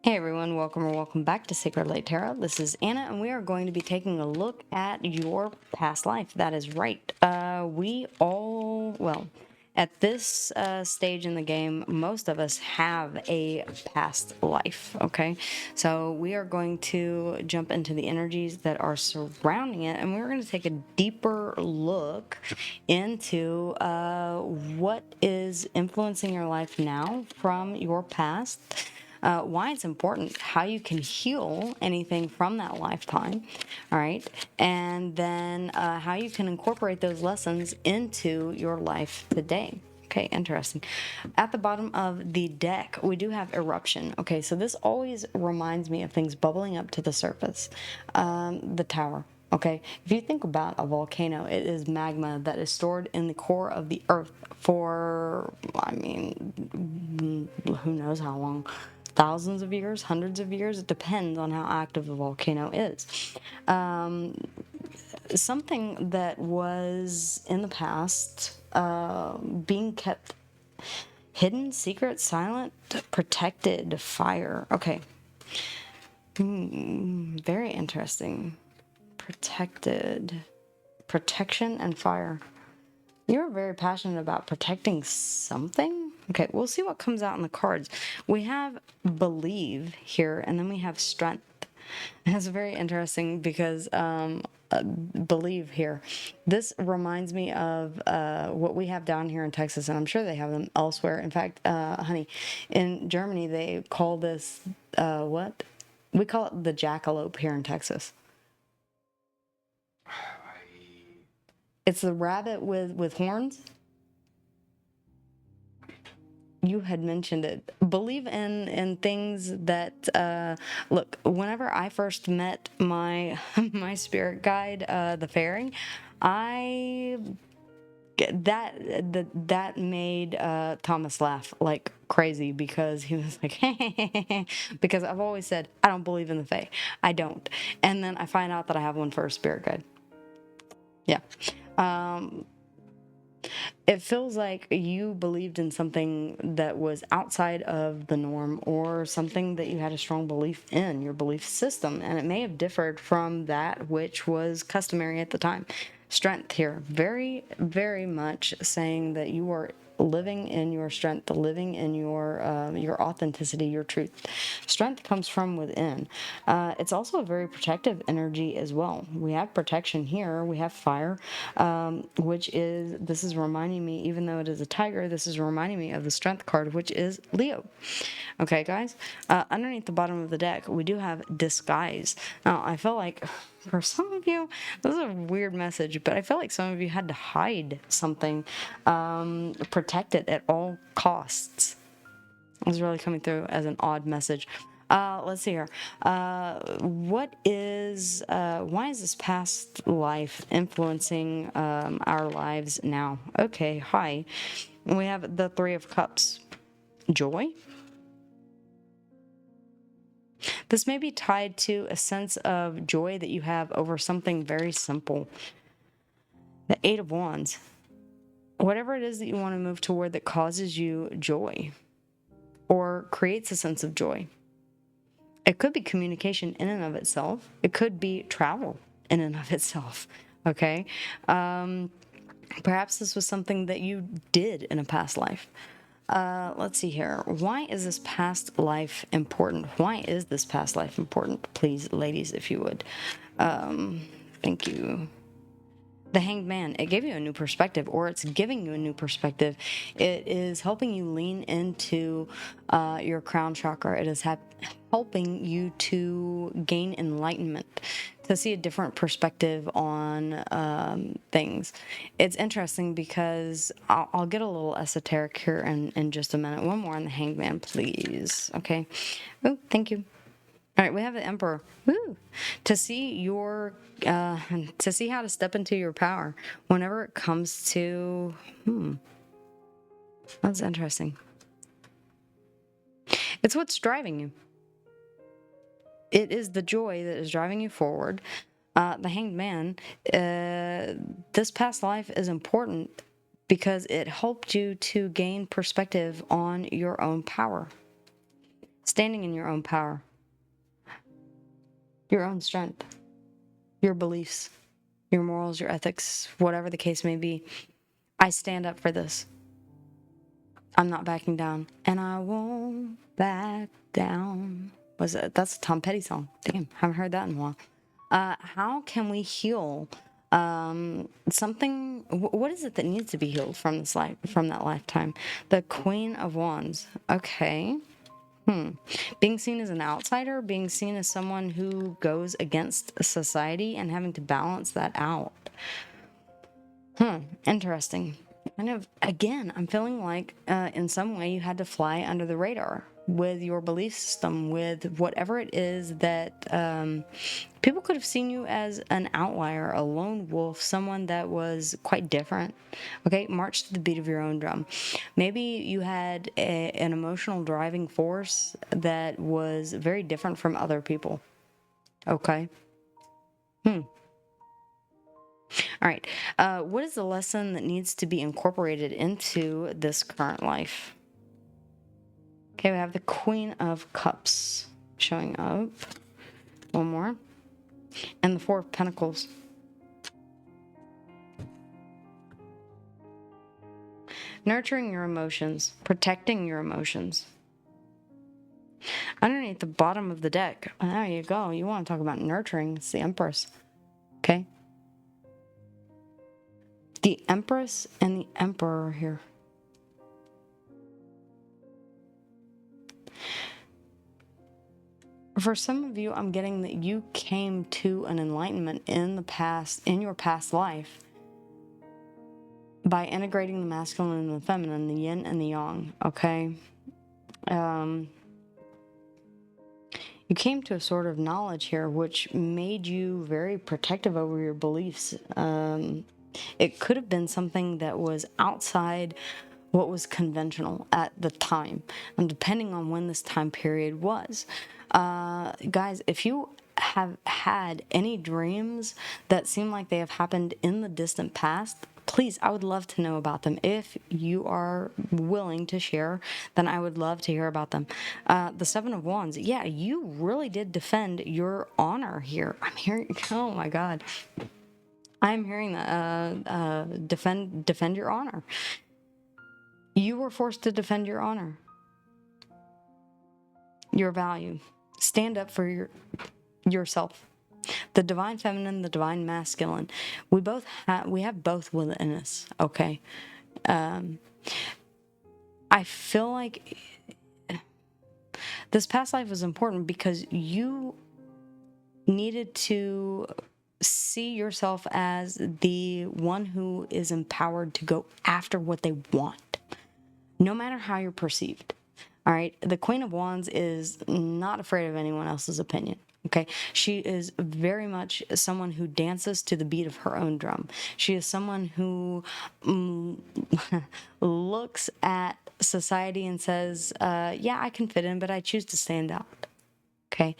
Hey everyone, welcome or welcome back to Sacred Light Tarot. This is Anna, and we are going to be taking a look at your past life. That is right. At this stage in the game, most of us have a past life, okay? So we are going to jump into the energies that are surrounding it, and we're going to take a deeper look into what is influencing your life now from your past. Why it's important, how you can heal anything from that lifetime, all right, and then how you can incorporate those lessons into your life today. Okay, interesting. At the bottom of the deck, we do have eruption. Okay, so this always reminds me of things bubbling up to the surface. The tower. Okay, if you think about a volcano, it is magma that is stored in the core of the earth for, who knows how long, thousands of years, hundreds of years. It depends on how active the volcano is. Something that was in the past being kept hidden, secret, silent, protected, fire. Okay. Very interesting. Protection and fire. You're very passionate about protecting something. Okay, we'll see what comes out in the cards. We have believe here, and then we have strength. That's very interesting because believe here. This reminds me of what we have down here in Texas, and I'm sure they have them elsewhere. In fact, honey, in Germany, they call this what? We call it the jackalope here in Texas. It's the rabbit with horns. You had mentioned it. Believe in things that look. Whenever I first met my my spirit guide, the fairy, I that made Thomas laugh like crazy because he was like, because I've always said I don't believe in the fae. I don't, and then I find out that I have one for a spirit guide. Yeah. It feels like you believed in something that was outside of the norm or something that you had a strong belief in, your belief system, and it may have differed from that which was customary at the time. Strength here, very, very much saying that you are living in your strength, living in your authenticity, your truth. Strength comes from within. It's also a very protective energy as well. We have protection here. We have fire, which is, this is reminding me, even though it is a tiger, this is reminding me of the strength card, which is Leo. Okay, guys, underneath the bottom of the deck, we do have disguise. Now, I feel like for some of you, this is a weird message, but I feel like some of you had to hide something, protect it at all costs. It's really coming through as an odd message. Let's see here. Why is this past life influencing our lives now? Okay, hi. We have the Three of Cups. Joy? This may be tied to a sense of joy that you have over something very simple. The Eight of Wands. Whatever it is that you want to move toward that causes you joy or creates a sense of joy. It could be communication in and of itself. It could be travel in and of itself. Okay. Perhaps this was something that you did in a past life. Let's see here. Why is this past life important? Why is this past life important? Please, ladies, if you would. Thank you. The Hanged Man, it gave you a new perspective, or it's giving you a new perspective. It is helping you lean into your crown chakra. It is helping you to gain enlightenment, to see a different perspective on things. It's interesting because I'll get a little esoteric here in just a minute. One more on the Hanged Man, please. Okay. Oh, thank you. All right, we have the Emperor. Woo! To see to see how to step into your power whenever it comes to, that's interesting. It's what's driving you. It is the joy that is driving you forward. The Hanged Man, this past life is important because it helped you to gain perspective on your own power. standing in your own power, your own strength, your beliefs, your morals, your ethics, whatever the case may be. I stand up for this. I'm not backing down, and I won't back down. That's a Tom Petty song. Damn, haven't heard that in a while. How can we heal something? What is it that needs to be healed from this life, from that lifetime? The Queen of Wands. Okay. Being seen as an outsider, being seen as someone who goes against society, and having to balance that out. Interesting. Kind of, again, I'm feeling like in some way you had to fly under the radar with your belief system, with whatever it is that people could have seen you as an outlier, a lone wolf, someone that was quite different. Okay, march to the beat of your own drum. Maybe you had an emotional driving force that was very different from other people. Okay. All right. What is the lesson that needs to be incorporated into this current life? Okay, we have the Queen of Cups showing up. One more. And the Four of Pentacles. Nurturing your emotions, protecting your emotions. Underneath the bottom of the deck, there you go. You want to talk about nurturing. It's the Empress. Okay. The Empress and the Emperor here. For some of you, I'm getting that you came to an enlightenment in the past, in your past life, by integrating the masculine and the feminine, the yin and the yang, okay? You came to a sort of knowledge here which made you very protective over your beliefs. It could have been something that was outside what was conventional at the time, and depending on when this time period was. Guys, if you have had any dreams that seem like they have happened in the distant past, please, I would love to know about them. If you are willing to share, then I would love to hear about them. The Seven of Wands. Yeah, you really did defend your honor here. I'm hearing, oh my God. I'm hearing that defend your honor. You were forced to defend your honor, your value. Stand up for yourself. The divine feminine, the divine masculine. We have both within us. Okay. I feel like this past life was important because you needed to see yourself as the one who is empowered to go after what they want, no matter how you're perceived. All right. The Queen of Wands is not afraid of anyone else's opinion. Okay. She is very much someone who dances to the beat of her own drum. She is someone who looks at society and says, yeah, I can fit in, but I choose to stand out. Okay.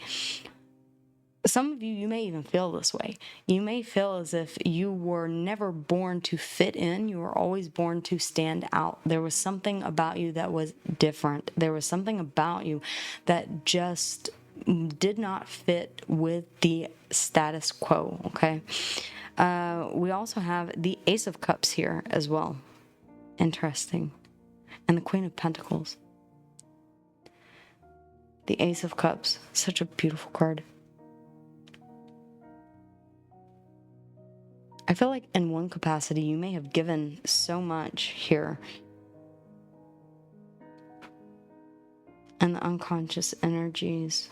Some of you may even feel this way. You may feel as if you were never born to fit in. You were always born to stand out. There was something about you that was different. There was something about you that just did not fit with the status quo, okay? We also have the Ace of Cups here as well. Interesting. And the Queen of Pentacles. The Ace of Cups. Such a beautiful card. I feel like in one capacity, you may have given so much here. And the unconscious energies.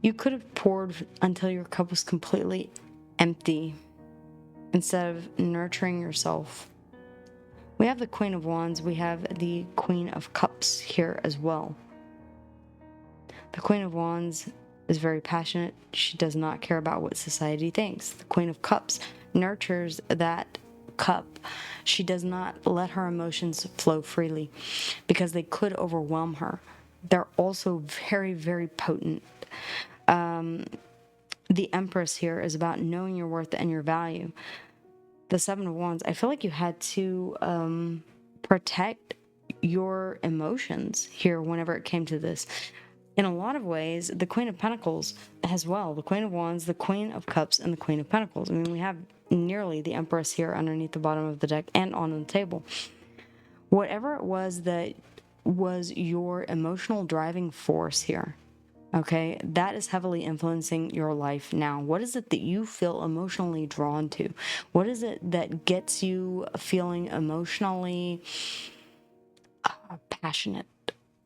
You could have poured until your cup was completely empty instead of nurturing yourself. We have the Queen of Wands. We have the Queen of Cups here as well. The Queen of Wands is very passionate. She does not care about what society thinks. The Queen of Cups nurtures that cup. She does not let her emotions flow freely because they could overwhelm her. They're also very, very potent. The Empress here is about knowing your worth and your value. The Seven of Wands, I feel like you had to protect your emotions here whenever it came to this. In a lot of ways, the Queen of Pentacles as well, the Queen of Wands, the Queen of Cups, and the Queen of Pentacles. I mean, we have nearly the Empress here underneath the bottom of the deck and on the table. Whatever it was that was your emotional driving force here, okay, that is heavily influencing your life now. What is it that you feel emotionally drawn to? What is it that gets you feeling emotionally passionate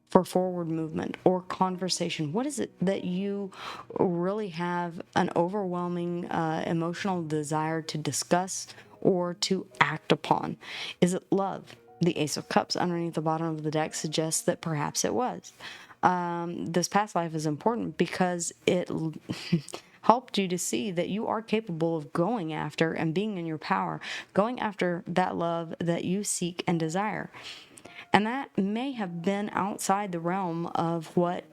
for forward movement or conversation? What is it that you really have an overwhelming emotional desire to discuss or to act upon? Is it love? The Ace of Cups underneath the bottom of the deck suggests that perhaps it was. This past life is important because it helped you to see that you are capable of going after and being in your power, going after that love that you seek and desire. And that may have been outside the realm of what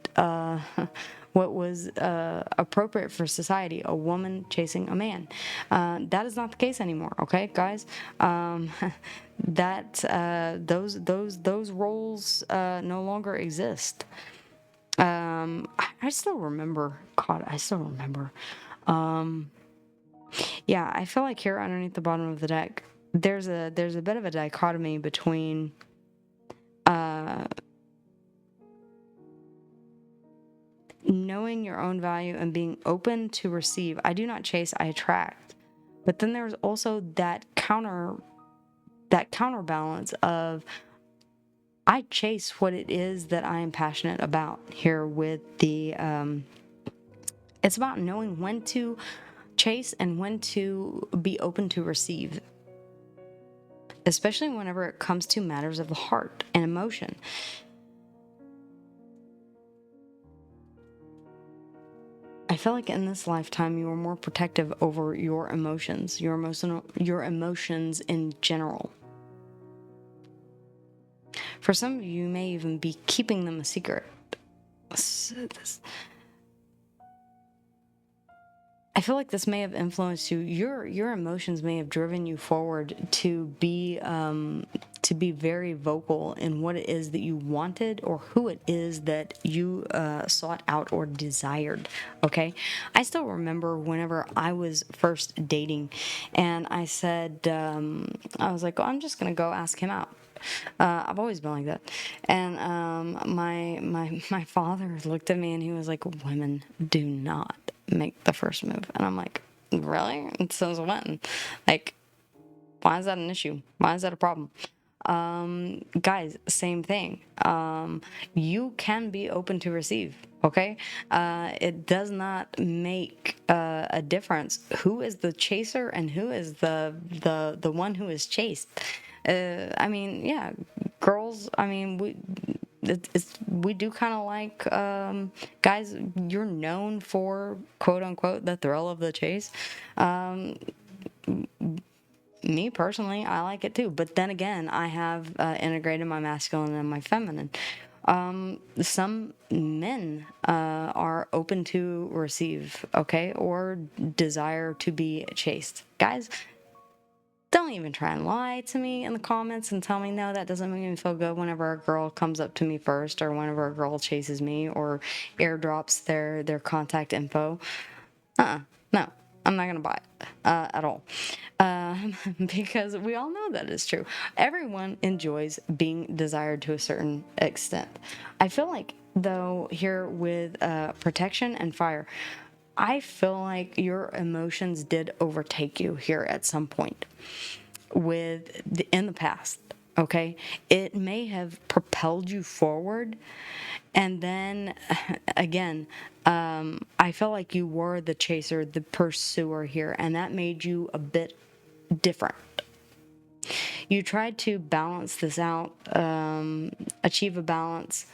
was appropriate for society, a woman chasing a man. That is not the case anymore, okay, guys? Those roles no longer exist. I still remember. God, I still remember. Yeah, I feel like here underneath the bottom of the deck, there's a bit of a dichotomy between knowing your own value and being open to receive. I do not chase, I attract. But then there's also that counterbalance of I chase what it is that I am passionate about here with the it's about knowing when to chase and when to be open to receive, especially whenever it comes to matters of the heart and emotion. I feel like in this lifetime you are more protective over your emotions, your emotions in general. For some of you, you may even be keeping them a secret. I feel like this may have influenced you. Your emotions may have driven you forward to be very vocal in what it is that you wanted or who it is that you sought out or desired. Okay, I still remember whenever I was first dating, and I said I was like, oh, I'm just gonna go ask him out. I've always been like that. And my father looked at me and he was like, women do not make the first move. And I'm like, really? And since when? Like, why is that an issue? Why is that a problem? Guys, same thing. You can be open to receive. Okay, it does not make a difference who is the chaser and who is the one who is chased. I mean, yeah, girls. I mean, we do kind of like guys. You're known for quote unquote the thrill of the chase. Me personally, I like it too. But then again, I have integrated my masculine and my feminine. Some men are open to receive, okay, or desire to be chased. Guys, don't even try and lie to me in the comments and tell me, no, that doesn't make me feel good whenever a girl comes up to me first or whenever a girl chases me or airdrops their contact info. No, I'm not going to buy it at all. Because we all know that is true. Everyone enjoys being desired to a certain extent. I feel like, though, here with protection and fire, I feel like your emotions did overtake you here at some point in the past. Okay, it may have propelled you forward, and then again, I felt like you were the chaser, the pursuer here, and that made you a bit different. You tried to balance this out, achieve a balance.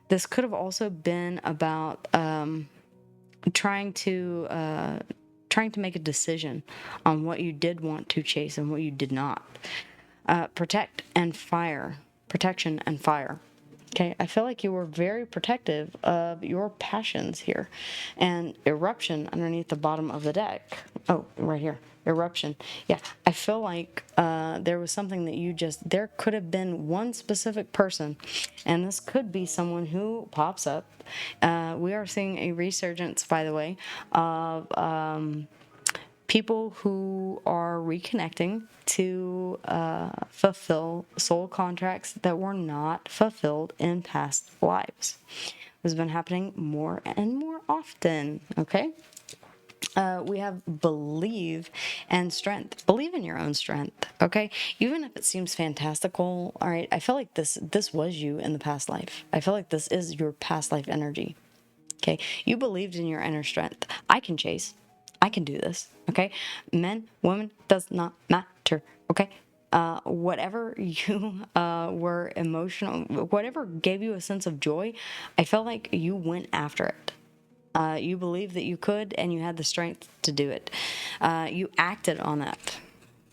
This could have also been about trying to make a decision on what you did want to chase and what you did not. Protection and fire. Okay, I feel like you were very protective of your passions here. And eruption underneath the bottom of the deck. Oh, right here. Eruption. Yeah, I feel like there was something that there could have been one specific person, and this could be someone who pops up. We are seeing a resurgence, by the way, of people who are reconnecting to fulfill soul contracts that were not fulfilled in past lives. This has been happening more and more often, okay? We have believe and strength. Believe in your own strength, okay? Even if it seems fantastical, all right? I feel like this was you in the past life. I feel like this is your past life energy, okay? You believed in your inner strength. I can chase. I can do this, okay? Men, women, does not matter, okay? Whatever you were emotional, whatever gave you a sense of joy, I felt like you went after it. You believed that you could, and you had the strength to do it. You acted on that.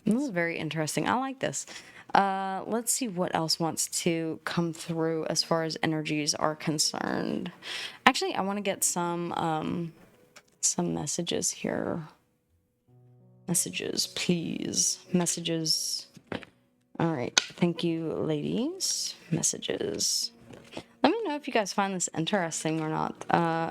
This is very interesting. I like this. Let's see what else wants to come through as far as energies are concerned. Actually, I want to get some messages here. Messages, please. Messages. All right. Thank you, ladies. Messages. Let me know if you guys find this interesting or not,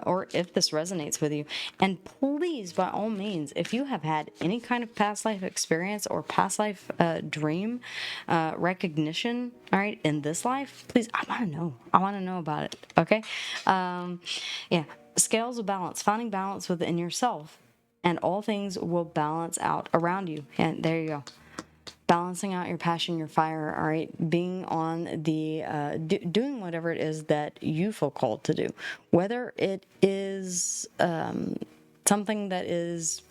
or if this resonates with you. And please, by all means, if you have had any kind of past life experience or past life dream recognition, all right, in this life, please, I want to know. I want to know about it, okay? Yeah, scales of balance, finding balance within yourself, and all things will balance out around you. And there you go. Balancing out your passion, your fire, all right, being on the doing whatever it is that you feel called to do, whether it is something that is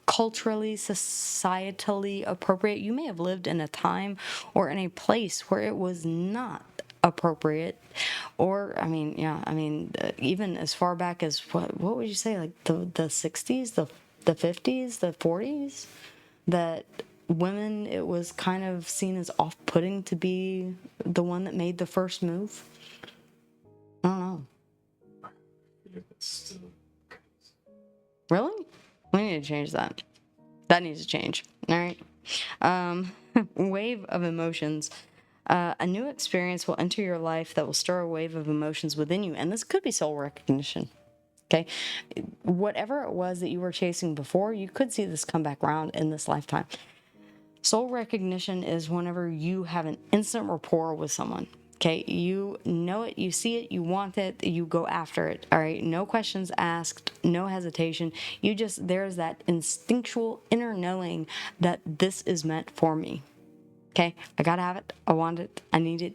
culturally, societally appropriate. You may have lived in a time or in a place where it was not appropriate, or even as far back as what would you say, like the 60s, the 50s, the 40s, that women, it was kind of seen as off-putting to be the one that made the first move. I don't know. Really? We need to change that. That needs to change. All right. Wave of emotions. A new experience will enter your life that will stir a wave of emotions within you, and this could be soul recognition. Okay, whatever it was that you were chasing before, you could see this come back around in this lifetime. Soul recognition is whenever you have an instant rapport with someone. Okay, you know it, you see it, you want it, you go after it. All right, no questions asked, no hesitation. There's that instinctual inner knowing that this is meant for me. Okay, I gotta have it, I want it, I need it.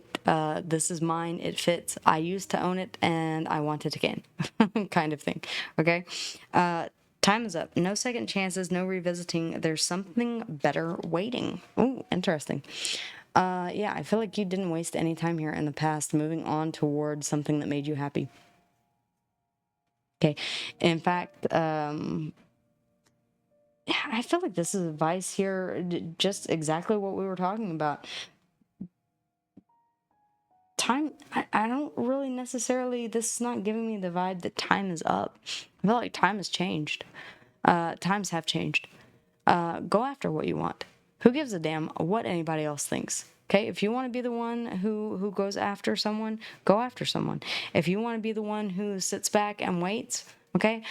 This is mine, it fits, I used to own it, and I want it again, kind of thing. Okay, time is up. No second chances, no revisiting. There's something better waiting. Ooh, interesting. Yeah, I feel like you didn't waste any time here in the past, moving on towards something that made you happy. Okay, in fact, I feel like this is advice here, just exactly what we were talking about. Time, I don't really necessarily, this is not giving me the vibe that time is up. I feel like time has changed. Times have changed. Go after what you want. Who gives a damn what anybody else thinks? Okay, if you want to be the one who goes after someone, go after someone. If you want to be the one who sits back and waits, okay,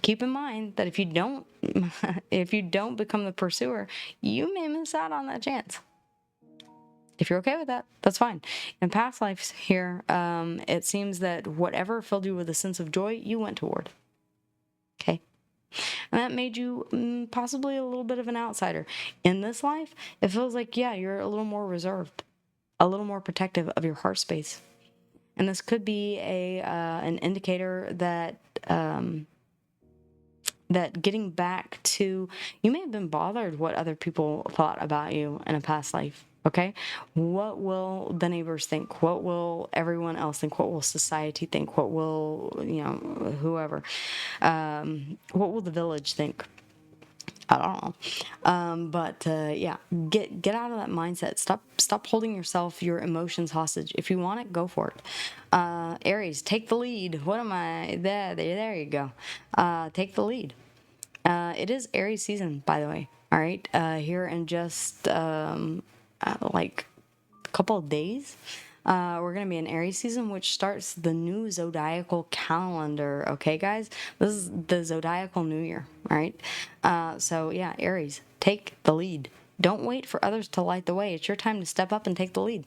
keep in mind that if you don't if you don't become the pursuer, you may miss out on that chance. If you're okay with that, that's fine. In past lives here, it seems that whatever filled you with a sense of joy, you went toward. Okay. And that made you possibly a little bit of an outsider. In this life, it feels like, yeah, you're a little more reserved, a little more protective of your heart space. And this could be an indicator that that getting back to, you may have been bothered what other people thought about you in a past life. Okay, what will the neighbors think? What will everyone else think? What will society think? What will, whoever, what will the village think? I don't know. Yeah, get out of that mindset. Stop holding your emotions hostage. If you want it, go for it. Aries, take the lead. What am I? There you go. Take the lead. It is Aries season, by the way. All right, here in just like a couple of days. We're going to be in Aries season, which starts the new zodiacal calendar. Okay, guys? This is the zodiacal new year, right? So, yeah, Aries, take the lead. Don't wait for others to light the way. It's your time to step up and take the lead.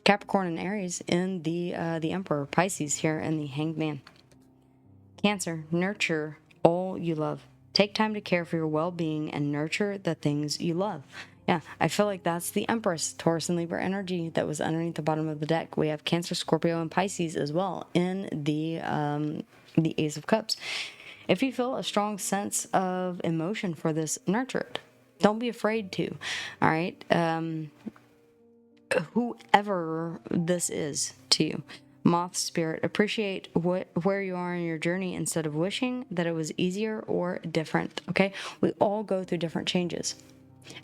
Capricorn and Aries in the Emperor. Pisces here in the Hanged Man. Cancer, nurture all you love. Take time to care for your well-being and nurture the things you love. Yeah, I feel like that's the Empress, Taurus and Libra energy that was underneath the bottom of the deck. We have Cancer, Scorpio, and Pisces as well in the Ace of Cups. If you feel a strong sense of emotion for this, nurture it. Don't be afraid to. All right. Whoever this is to you. Moth spirit, appreciate where you are in your journey instead of wishing that it was easier or different. Okay, we all go through different changes.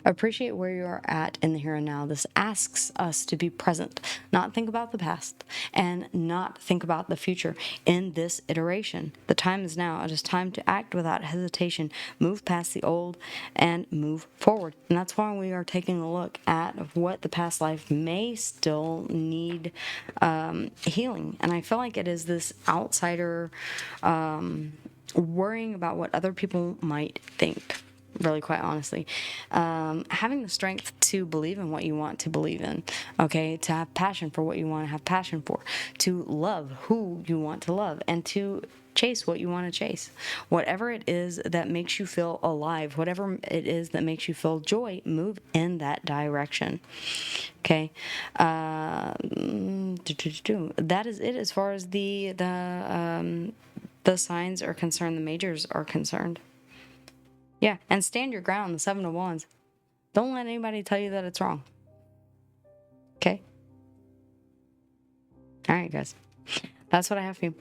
Appreciate where you are at in the here and now. This asks us to be present, not think about the past, and not think about the future in this iteration. The time is now. It is time to act without hesitation, move past the old, and move forward. And that's why we are taking a look at what the past life may still need healing. And I feel like it is this outsider worrying about what other people might think. Really, quite honestly, having the strength to believe in what you want to believe in, okay, to have passion for what you want to have passion for, to love who you want to love, and to chase what you want to chase. Whatever it is that makes you feel alive, whatever it is that makes you feel joy, move in that direction. Okay, that is it as far as the signs are concerned, the majors are concerned. Yeah, and stand your ground, the Seven of Wands. Don't let anybody tell you that it's wrong. Okay? All right, guys. That's what I have for you.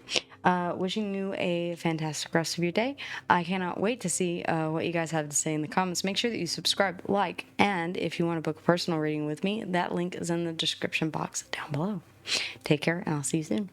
Wishing you a fantastic rest of your day. I cannot wait to see what you guys have to say in the comments. Make sure that you subscribe, like, and if you want to book a personal reading with me, that link is in the description box down below. Take care, and I'll see you soon.